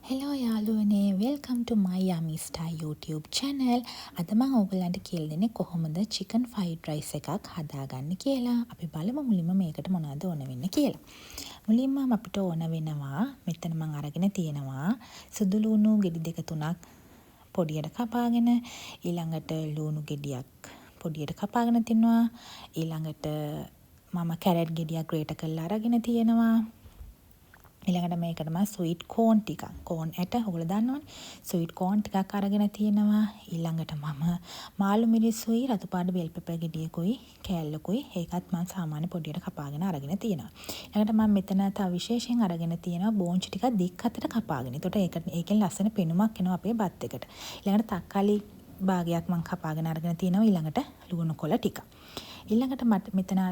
Hello යාළුවනේ welcome to my yummy style YouTube channel. අද මම ඔයගලන්ට කියලා දෙන්නේ කොහොමද chicken fried rice එකක් හදාගන්නේ කියලා. අපි බලමු මුලින්ම මේකට මොනවද ඕන වෙන්නේ කියලා. මුලින්ම අපිට ඕන වෙනවා මෙතන මම අරගෙන තියෙනවා සුදු ලුණු ගෙඩි දෙක තුනක් පොඩියට කපාගෙන, ඊළඟට ලුණු ගෙඩියක් පොඩියට කපාගෙන තියනවා. ඊළඟට මම කැරට් ගෙඩියක් ග්‍රේට් කරලා අරගෙන තියෙනවා. ඊළඟට මේකට මම ස්වීට් කෝන් ටිකක් කෝන් ඇට ඔයගොල්ලෝ දන්නවනේ ස්වීට් කෝන් ටිකක් අරගෙන තියෙනවා. ඊළඟට මම මාළු මිරිස්සුයි රතු පාට බෙල් පෙපර් ගෙඩියකුයි කෑල්ලකුයි ඒකත් මම සාමාන්‍ය පොඩියට කපාගෙන අරගෙන තියෙනවා. ඊළඟට මම මෙතන තව විශේෂයෙන් අරගෙන තියෙනවා බෝන්ච් ටිකක් දික් අතට කපාගෙන. ඒකට ඒකෙන් ලස්සන පෙනුමක් එනවා අපේ බත් එකට. ඊළඟට තක්කාලි භාගයක් මම කපාගෙන අරගෙන තියෙනවා. ඊළඟට ලුණු කොළ ටික. ඊළඟට මට මෙතන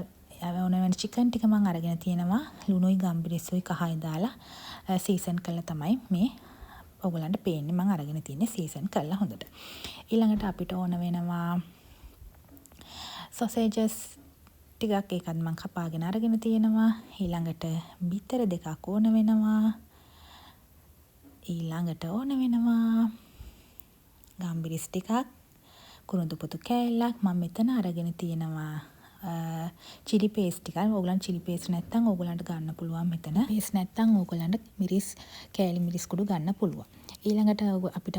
ඕන වෙන චිකන් ටික මම අරගෙන තියෙනවා. ලුණුයි ගම්බිරිස්සුයි කහයි දාලා සීසන් කරලා තමයි මේ ඔයගලන්ට පේන්නේ මම අරගෙන තියෙන්නේ සීසන් කරලා හොඳට. ඊළඟට අපිට ඕන වෙනවා sausages ටිකක් ඒකත් මම කපාගෙන අරගෙන තියෙනවා. ඊළඟට බිත්තර දෙකක් ඕන වෙනවා. ඊළඟට ඕන වෙනවා ගම්බිරිස් ටිකක්, කුරුඳු පුතු කෑල්ලක් මම මෙතන අරගෙන තියෙනවා. චිලි පේස්ට් ටිකක්. ඕගලන්ට චිලි පේස්ට් නැත්නම් ඕගලන්ට ගන්න පුළුවන් මෙතන. පේස්ට් නැත්නම් ඕගලන්ට මිරිස් කෑලි මිරිස් කුඩු ගන්න පුළුවන්. ඊළඟට අපිට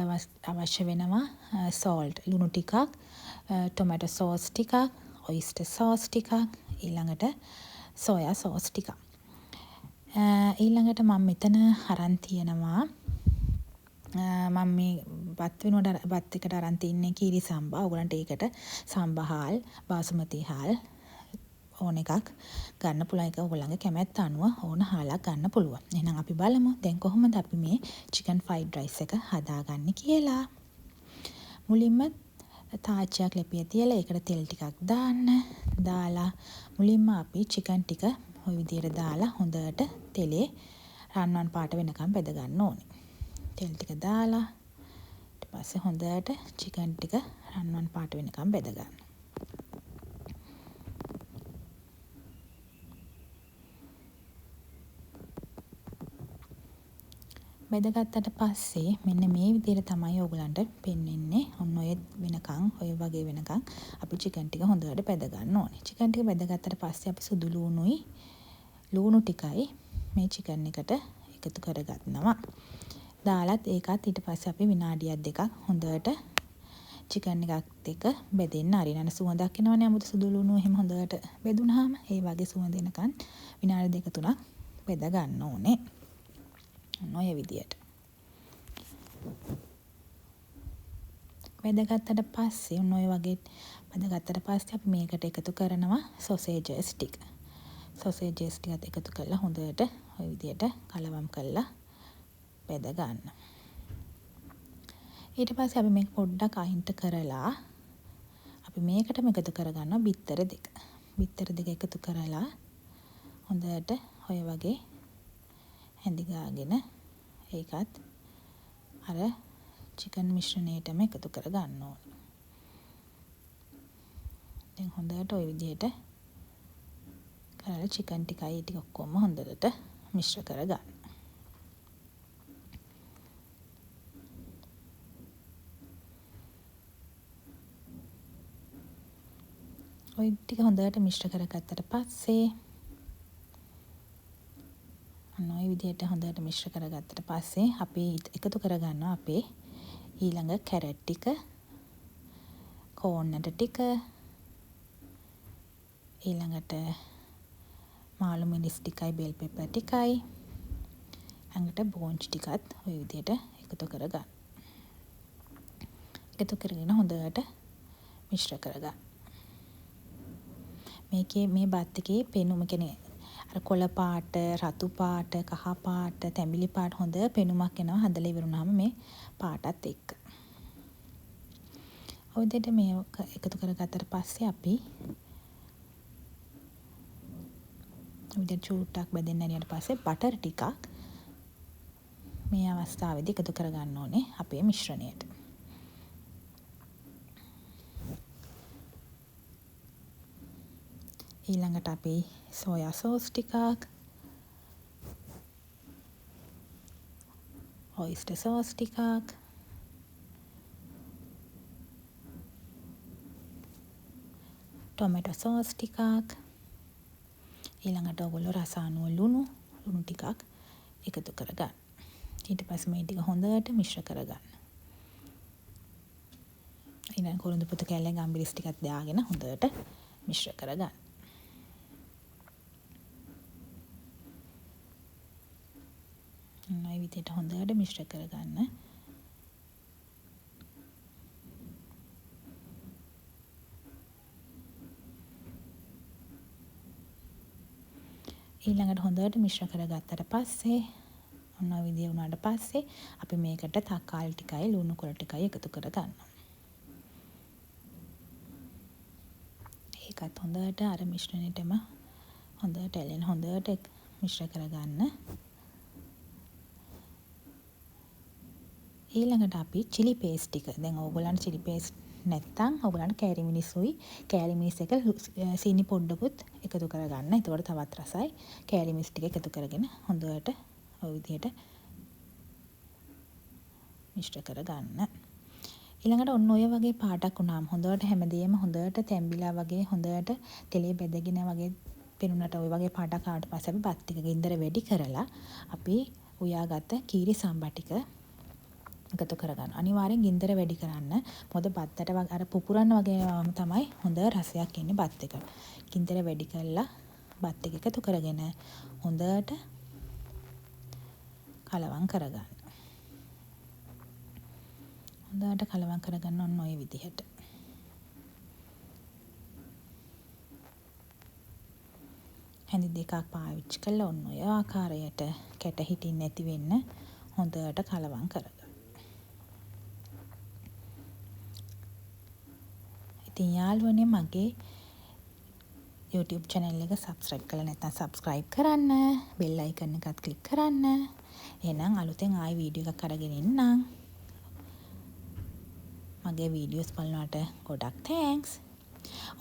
අවශ්‍ය වෙනවා salt ලුණු ටිකක්, tomato sauce ටිකක්, oyster sauce ටිකක්, ඊළඟට soya sauce ටිකක්. ඊළඟට මම මෙතන අරන් තියෙනවා මම මේ බත් එකට අරන් තින්නේ කීරි සම්බා. ඔයගලන්ට ඒකට සම්බා හාල්, බාසමති හාල් ඕන එකක් ගන්න පුළුවන්. එක ඔයගලන්ගේ කැමැත්ත අනුව ඕන හාලක් ගන්න පුළුවන්. එහෙනම් අපි බලමු දැන් කොහොමද අපි මේ chicken fried rice එක හදාගන්නේ කියලා. මුලින්ම තාච්චියක් ලැපිය තියලා ඒකට තෙල් ටිකක් දාන්න. දාලා මුලින්ම අපි chicken ටික ওই විදිහට දාලා හොඳට තෙලේ රන්වන් පාට වෙනකම් බෙද ගන්න ඕනේ. තෙල් ටික දාලා ඊට පස්සේ හොඳට chicken ටික රන්වන් පාට වෙනකම් බෙද ගන්න. බෙදගත්තට පස්සේ මෙන්න මේ විදිහට තමයි ඔයගලන්ට පෙන්වෙන්නේ. ඔන්න ඔය වෙනකන් ඔය වගේ වෙනකන් අපි chicken ටික හොඳට බෙද ගන්න ඕනේ. chicken ටික බෙදගත්තට පස්සේ අපි සුදු ලුණුයි ලුණු ටිකයි මේ chicken එකට එකතු කරගන්නවා. දාලත් ඒකත් ඊට පස්සේ අපි විනාඩියක් දෙකක් හොඳට chicken එකත් එක්ක බෙදෙන්න අරින්න. සුවඳක් එනවනේ 아무තු සුදු ලුණු එහෙම හොඳට බෙදුනහම ඒ වගේ සුවඳ එනකන් විනාඩි දෙක තුනක් බෙද ගන්න ඕනේ. ඔය විදියට. බෙදගත්තට පස්සේ ඔන්න ඔය වගේ බෙදගත්තට පස්සේ අපි මේකට එකතු කරනවා sausages ටික. sausages ටිකත් එකතු කරලා හොඳට ඔය විදියට කලවම් කරලා බෙද ගන්න. ඊට පස්සේ අපි මේක පොඩ්ඩක් අයින්ට කරලා අපි මේකටම එකතු කරගන්නවා බිත්තර දෙක. බිත්තර දෙක එකතු කරලා හොඳට ඔය වගේ හැඳි ගාගෙන ඒකත් අර chicken මිශ්‍රණයටම එකතු කර ගන්න ඕනේ. දැන් හොඳට ওই විදිහට කරලා chicken ටිකයි ටික ඔක්කොම හොඳට මිශ්‍ර කර ගන්න. ওই ටික හොඳට මිශ්‍ර කරගත්තට පස්සේ ඔය විදිහට හොඳට මිශ්‍ර කරගත්තට පස්සේ අපි එකතු කරගන්නවා අපේ ඊළඟ කැරට් ටික, කෝන් ඇට ටික, ඊළඟට මාළු මිරිස් ටිකයි බෙල් පෙපර් ටිකයි, ඊළඟට බෝන්ච් ටිකත් ඔය විදිහට එකතු කරගන්න. එකතු කරගෙන හොඳට මිශ්‍ර කරගන්න. මේකේ මේ බත් එකේ පෙනුම කියන්නේ අර කොළ පාට, රතු පාට, කහ පාට, තැඹිලි පාට හොඳ පෙනුමක් එනවා හදලා ඉවරුනහම මේ පාටත් එක්ක. ඔය දෙයට මේ එකතු කරගත්තට පස්සේ අපි විදිහට චූට්ටක් බෙදෙන්න ඇරියට පස්සේ බටර් ටිකක් මේ අවස්ථාවේදී එකතු කරගන්න ඕනේ අපේ මිශ්‍රණයට. ඊළඟට අපි සෝයා සෝස් ටිකක්, ඔයිස්ටර් සෝස් ටිකක්, ටොමැටෝ සෝස් ටිකක්, ඊළඟට ඔයගොල්ලෝ රස අනුව ලුණු ටිකක් එකතු කරගන්න. ඊට පස්සේ මේ ටික හොඳට මිශ්‍ර කරගන්න. ඊළඟ කොළුඳු පොතු කැල්ලෙන් ගම්බිරිස් ටිකක් දාගෙන හොඳට මිශ්‍ර කරගන්න. මේ විදිහට හොඳට මිශ්‍ර කරගන්න. ඊළඟට හොඳට මිශ්‍ර කරගත්තට පස්සේ ඔන්න ඔය විදිහ වුණාට පස්සේ අපි මේකට තක්කාලි ටිකයි ලුණු කොළ ටිකයි එකතු කරගන්නවා. ඒකත් හොඳට අර මිශ්‍රණයටම හොඳට ඇලෙන හොඳට මිශ්‍ර කරගන්න. ඊළඟට අපි chili paste ටික. දැන් ඕගොල්ලන්ට chili paste නැත්තම් ඕගොල්ලන්ට කෑලි මිරිස්සුයි කෑලි මිරිස් එක සීනි පොඩ්ඩකුත් එකතු කරගන්න. එතකොට තවත් රසයි. කෑලි මිරිස් ටික එකතු කරගෙන හොඳට ඔය විදිහට මිශ්‍ර කරගන්න. ඊළඟට ඔන්න ඔය වගේ පාටක් වුණාම හොඳට හැමදේම හොඳට තැඹිලා වගේ හොඳට තෙලේ බැදගෙන වගේ පෙනුනට ඔය වගේ පාටක් ආවට පස්සේ අපි බත් ටික ගින්දර වැඩි කරලා අපි උයාගත්ත කීරි සම්බා ටික එකතු කරගන්න. අනිවාර්යෙන් ගින්දර වැඩි කරන්න. මොකද බත්තට අර පුපුරන්න වගේම තමයි හොඳ රසයක් එන්නේ බත් එක. ගින්දර වැඩි කරලා බත් එක එකතු කරගෙන හොඳට කලවම් කරගන්න. හොඳට කලවම් කරගන්න ඔන්න ඔය විදිහට. හැඳි දෙකක් පාවිච්චි කරලා ඔන්න ඔය ආකාරයට කැට හිටින් නැති වෙන්න හොඳට කලවම් කරගන්න. ඉතින් යාළුවනේ මගේ YouTube channel එක subscribe කරලා නැත්නම් subscribe කරන්න, bell icon එකත් click කරන්න. එහෙනම් අලුතෙන් ආයි වීඩියෝ එකක් අරගෙන එන්නම්. මගේ වීඩියෝස් බලනවට ගොඩක් thanks.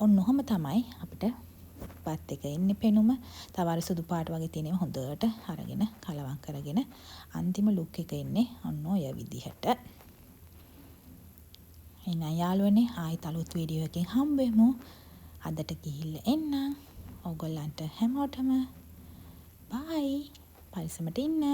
ඔන්න ඔහම තමයි අපිට බත් එක ඉන්නේ පෙනුම. තව අර සුදු පාට වගේ තියෙනවා හොඳට අරගෙන කලවම් කරගෙන අන්තිම ලුක් එක එන්නේ ඔන්න ඔය විදිහට. එහෙනම් යාළුවනේ ආයෙත් අලුත් වීඩියෝ එකකින් හම්බ වෙමු. අදට ගිහිල්ලා එන්නම්. ඕගොල්ලන්ට හැමෝටම bye. පරිස්සමට ඉන්න.